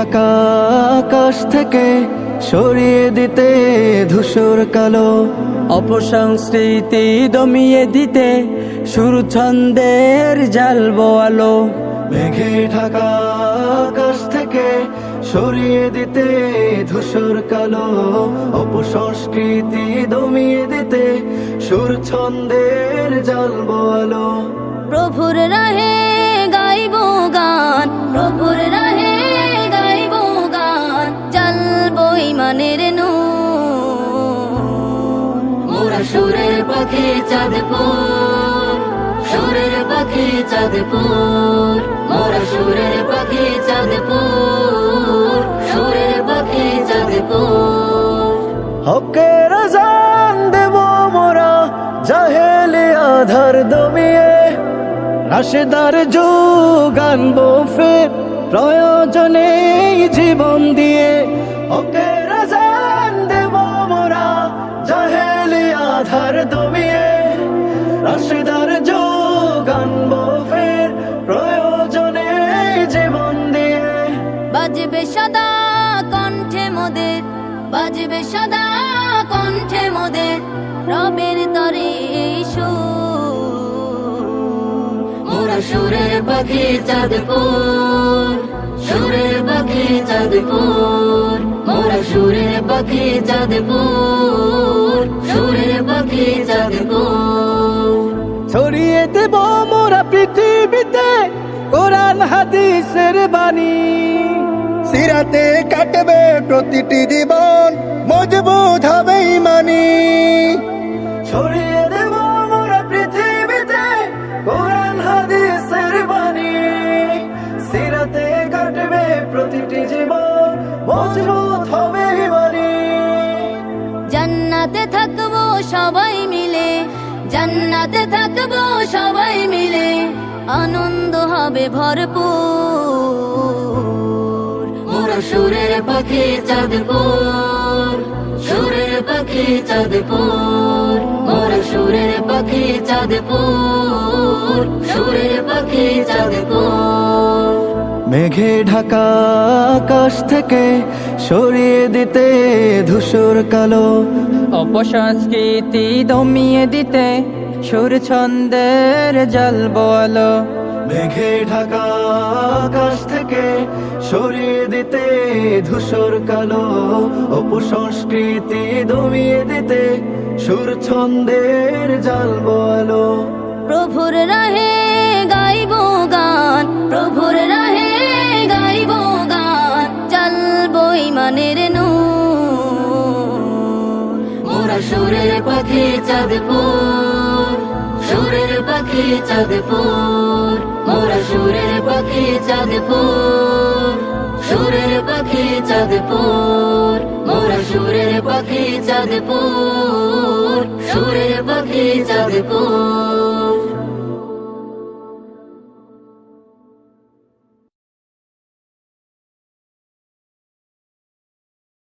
ঢাকা আকাশ থেকে সরিয়ে দিতে ধূসর কালো, অপসংস্কৃতি দমিয়ে দিতে সুর ছন্দের জ্বালবো আলো। মেঘে ঢাকা আকাশ থেকে সরিয়ে দিতে ধূসর কালো, অপসংস্কৃতি দমিয়ে দিতে সুর ছন্দের জ্বালবো আলো। প্রভুর রাহে গাইবো গান, প্রভুর রাহে গাইবো গান, জ্বালবো ঈমানের নূর। মোরা সুরের পাখি চাঁদপুর, সুরের পাখি চাঁদপুর, মোরা সুরের পাখি চাঁদপুর, সুরের পাখি চাঁদপুর। হকের আযান দেব মোরা জাহেলি আধার দমিয়ে, রাশেদার যুগ আনবো ফের প্রয়োজনে জীবন দিয়ে। হকের আযান দেব মোরা জাহেলি আধার দমিয়ে, রাশেদার যুগ আনবো ফের প্রয়োজনে জীবন দিয়ে। বাজবে সদা কণ্ঠে মোদের, বাজবে সদা কণ্ঠে মোদের রবের তরে সুর। মোরা সুরের পাখি চাঁদপুর, সুরের পাখি চাঁদপুর, মোরা সুরের পাখি চাঁদপুর, সুরের পাখি চাঁদপুর। ছড়িয়ে দেব মোরা পৃথিবীতে কোরআন হাদিসের বাণী, সিরাতে কাটবে প্রতিটি জীবন, মজবুত হবে ঈমানি। ছড়িয়ে দেব মোরা পৃথিবীতে কোরআন হাদিসের বাণী, সিরাতে কাটবে প্রতিটি জীবন, মজবুত হবে ঈমানি। জান্নাতে থাকবো সবাই মিলে, জান্নাতে থাকবো সবাই মিলে, আনন্দ হবে ভরপুর। মোরা সুরের পাখি চাঁদপুর, সুরের পাখি চাঁদপুর, মোরা সুরের পাখি চাঁদপুর, সুরের পাখি চাঁদপুর। মেঘে ঢাকা আকাশ থেকে সরিয়ে দিতে ধূসর কালো, অপসংস্কৃতি দমিয়ে দিতে সুর ছন্দের জ্বালবো আলো। মেঘে ঢাকা আকাশ থেকে সরিয়ে দিতে ধূসর কালো, অপসংস্কৃতি দমিয়ে দিতে সুর ছন্দের জ্বালবো আলো। প্রভুর রাহে গাইবো গান, প্রভুর রাহে গাইবো গান, জ্বালবো ঈমানের নূর। মোরা সুরের পাখি চাঁদপুর, সুরের পাখি চাঁদপুর, মোরা সুরের পাখি চাঁদপুর, সুরের পাখি চাঁদপুর, মোরা সুরের পাখি চাঁদপুর, সুরের পাখি চাঁদপুর।